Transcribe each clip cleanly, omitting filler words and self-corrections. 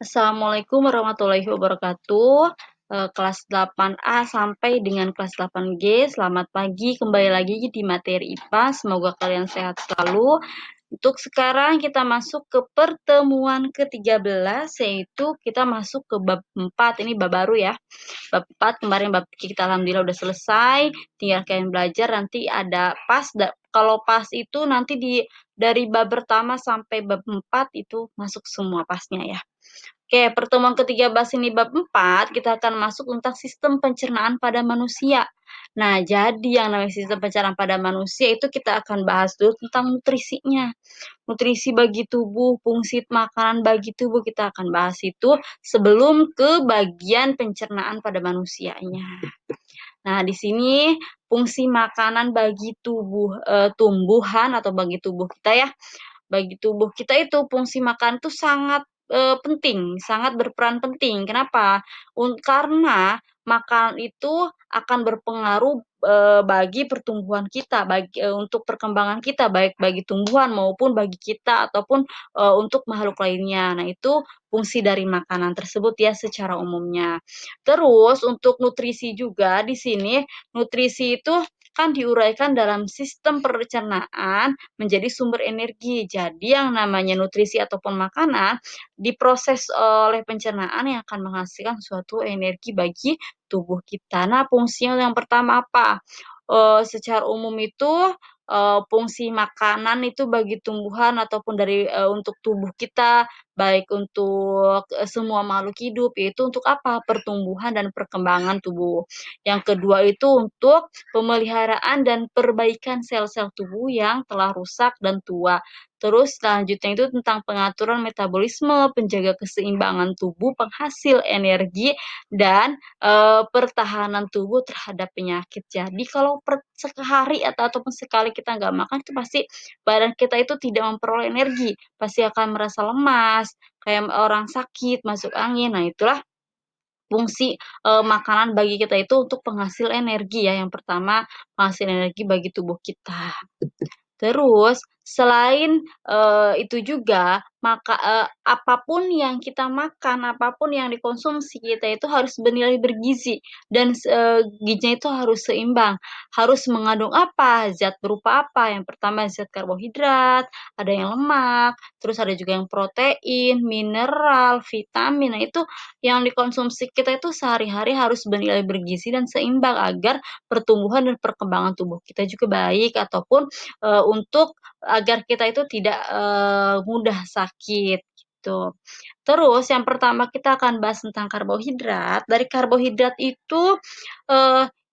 Assalamualaikum warahmatullahi wabarakatuh. Kelas 8A sampai dengan kelas 8G. Selamat pagi, kembali lagi di materi IPA. Semoga kalian sehat selalu. Untuk sekarang kita masuk ke pertemuan ke-13, yaitu kita masuk ke bab 4. Ini bab baru ya. Bab 4 kemarin bab kita alhamdulillah udah selesai. Tinggal kalian belajar, nanti ada pas. Kalau pas itu nanti dari bab pertama sampai bab 4 itu masuk semua pasnya ya. Oke, pertemuan ke-13 ini bab 4, kita akan masuk tentang sistem pencernaan pada manusia. Nah, jadi yang namanya sistem pencernaan pada manusia itu kita akan bahas dulu tentang nutrisinya. Nutrisi bagi tubuh, fungsi makanan bagi tubuh, kita akan bahas itu sebelum ke bagian pencernaan pada manusianya. Nah, di sini fungsi makanan bagi tumbuhan atau bagi tubuh kita ya. Bagi tubuh kita itu fungsi makan itu sangat penting, sangat berperan penting. Kenapa? Karena makanan itu akan berpengaruh bagi pertumbuhan kita, untuk perkembangan kita, baik bagi tumbuhan maupun bagi kita ataupun untuk makhluk lainnya. Nah, itu fungsi dari makanan tersebut ya secara umumnya. Terus untuk nutrisi juga di sini, nutrisi itu kan diuraikan dalam sistem pencernaan menjadi sumber energi. Jadi yang namanya nutrisi ataupun makanan diproses oleh pencernaan yang akan menghasilkan suatu energi bagi tubuh kita. Nah, fungsinya yang pertama apa? Secara umum itu fungsi makanan itu bagi tumbuhan ataupun untuk tubuh kita, baik untuk semua makhluk hidup, yaitu untuk apa? Pertumbuhan dan perkembangan tubuh. Yang kedua itu untuk pemeliharaan dan perbaikan sel-sel tubuh yang telah rusak dan tua. Terus selanjutnya itu tentang pengaturan metabolisme, penjaga keseimbangan tubuh, penghasil energi, dan pertahanan tubuh terhadap penyakit. Jadi kalau sehari ataupun sekali kita nggak makan itu pasti badan kita itu tidak memperoleh energi, pasti akan merasa lemas, kayak orang sakit, masuk angin. Nah, itulah fungsi makanan bagi kita itu untuk penghasil energi ya. Yang pertama, penghasil energi bagi tubuh kita. Terus selain itu juga apapun yang kita makan, apapun yang dikonsumsi kita itu harus bernilai bergizi dan gizinya itu harus seimbang. Harus mengandung apa? Zat berupa apa? Yang pertama zat karbohidrat, ada yang lemak, terus ada juga yang protein, mineral, vitamin. Nah, itu yang dikonsumsi kita itu sehari-hari harus bernilai bergizi dan seimbang agar pertumbuhan dan perkembangan tubuh kita juga baik ataupun untuk agar kita itu tidak mudah sakit gitu. Terus yang pertama kita akan bahas tentang karbohidrat. Dari karbohidrat itu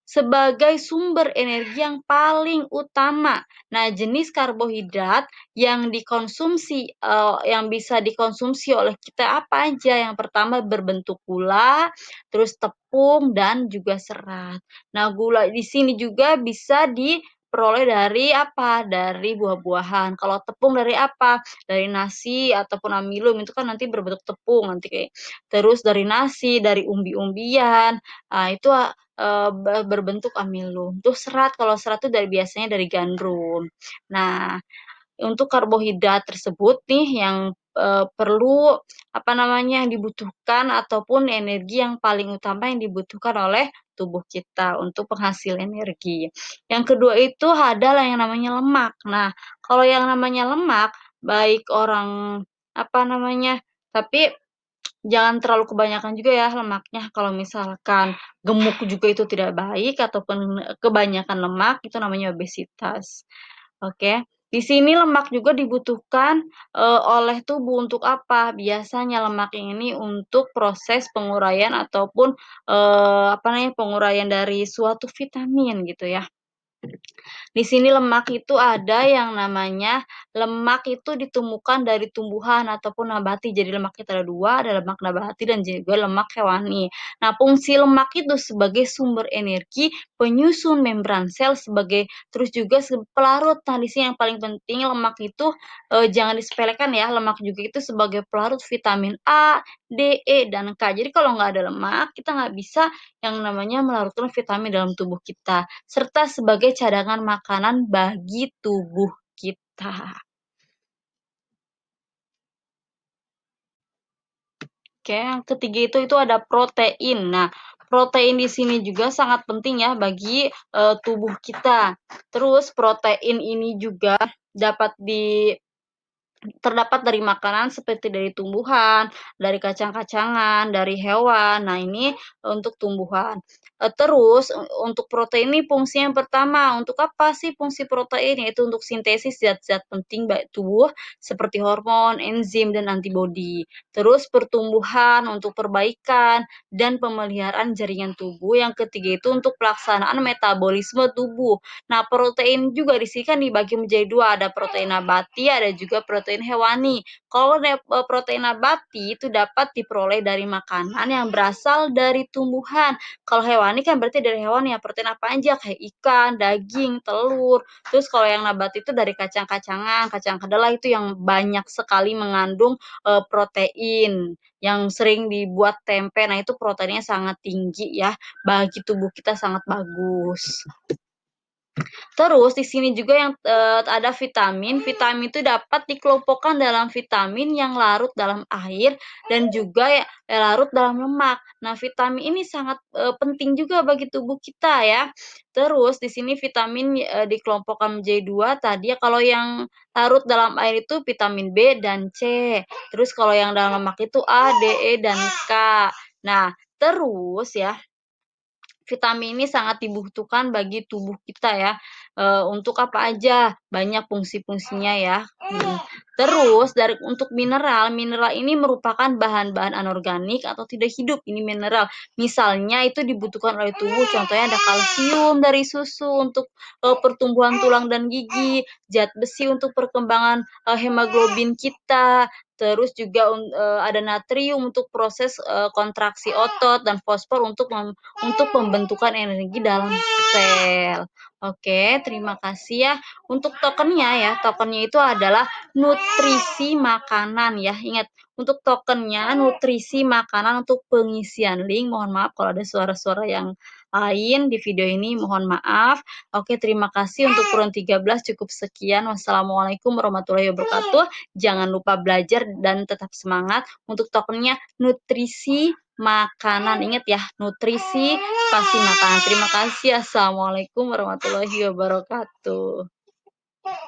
sebagai sumber energi yang paling utama. Nah, jenis karbohidrat yang yang bisa dikonsumsi oleh kita apa aja? Yang pertama berbentuk gula, terus tepung dan juga serat. Nah, gula di sini juga bisa diperoleh dari apa? Dari buah-buahan. Kalau tepung dari apa? Dari nasi ataupun amilum itu kan nanti berbentuk tepung nanti kayak. Terus dari nasi, dari umbi-umbian, itu berbentuk amilum. Terus serat, kalau serat itu biasanya dari gandum. Nah, untuk karbohidrat tersebut nih yang perlu yang dibutuhkan ataupun energi yang paling utama yang dibutuhkan oleh tubuh kita untuk penghasil energi. Yang kedua itu adalah yang namanya lemak. Nah, kalau yang namanya lemak, baik orang tapi jangan terlalu kebanyakan juga ya lemaknya. Kalau misalkan gemuk juga itu tidak baik ataupun kebanyakan lemak itu namanya obesitas. Oke. Di sini lemak juga dibutuhkan oleh tubuh untuk apa? Biasanya lemak ini untuk proses penguraian ataupun penguraian dari suatu vitamin gitu ya. Di sini lemak itu ada yang namanya lemak itu ditemukan dari tumbuhan ataupun nabati. Jadi lemak itu ada dua, ada lemak nabati dan juga lemak hewani. Nah, fungsi lemak itu sebagai sumber energi, penyusun membran sel terus juga pelarut. Nah, di sini yang paling penting lemak itu jangan disepelekan ya. Lemak juga itu sebagai pelarut vitamin A, D, E, dan K. Jadi kalau nggak ada lemak, kita nggak bisa yang namanya melarutkan vitamin dalam tubuh kita, serta sebagai cadangan makanan bagi tubuh kita. Oke, yang ketiga itu ada protein. Nah, protein di sini juga sangat penting ya bagi tubuh kita. Terus protein ini juga dapat terdapat dari makanan seperti dari tumbuhan, dari kacang-kacangan, dari hewan. Nah, ini untuk tumbuhan. Terus untuk protein ini fungsi yang pertama, untuk apa sih fungsi protein? Yaitu untuk sintesis zat-zat penting baik tubuh seperti hormon, enzim, dan antibodi. Terus pertumbuhan untuk perbaikan dan pemeliharaan jaringan tubuh. Yang ketiga itu untuk pelaksanaan metabolisme tubuh. Nah, protein juga di sini kan dibagi menjadi dua, ada protein nabati, ada juga protein hewani. Kalau protein nabati itu dapat diperoleh dari makanan yang berasal dari tumbuhan. Kalau hewani kan berarti dari hewan ya, protein apa aja kayak ikan, daging, telur. Terus kalau yang nabati itu dari kacang-kacangan, kacang kedelai itu yang banyak sekali mengandung protein yang sering dibuat tempe. Nah, itu proteinnya sangat tinggi ya, bagi tubuh kita sangat bagus. Terus di sini juga yang ada vitamin. Vitamin itu dapat dikelompokkan dalam vitamin yang larut dalam air dan juga ya larut dalam lemak. Nah, vitamin ini sangat penting juga bagi tubuh kita ya. Terus di sini vitamin dikelompokkan menjadi dua tadi ya. Kalau yang larut dalam air itu vitamin B dan C. Terus kalau yang dalam lemak itu A, D, E, dan K. Nah, terus ya vitamin ini sangat dibutuhkan bagi tubuh kita ya, untuk apa aja, banyak fungsi-fungsinya ya. Terus untuk mineral, mineral ini merupakan bahan-bahan anorganik atau tidak hidup, ini mineral. Misalnya itu dibutuhkan oleh tubuh, contohnya ada kalsium dari susu untuk, pertumbuhan tulang dan gigi, zat besi untuk perkembangan, hemoglobin kita, terus juga ada natrium untuk proses, kontraksi otot, dan fosfor untuk pembentukan energi dalam sel. Oke, terima kasih ya. Untuk tokennya ya, tokennya itu adalah nutrisi makanan ya. Ingat, untuk tokennya nutrisi makanan untuk pengisian link. Mohon maaf kalau ada suara-suara yang lain di video ini, mohon maaf. Oke, terima kasih untuk Purun 13 cukup sekian. Wassalamualaikum warahmatullahi wabarakatuh. Jangan lupa belajar dan tetap semangat. Untuk tokennya nutrisi makanan. Ingat ya, nutrisi pasti makanan. Terima kasih. Assalamualaikum warahmatullahi wabarakatuh.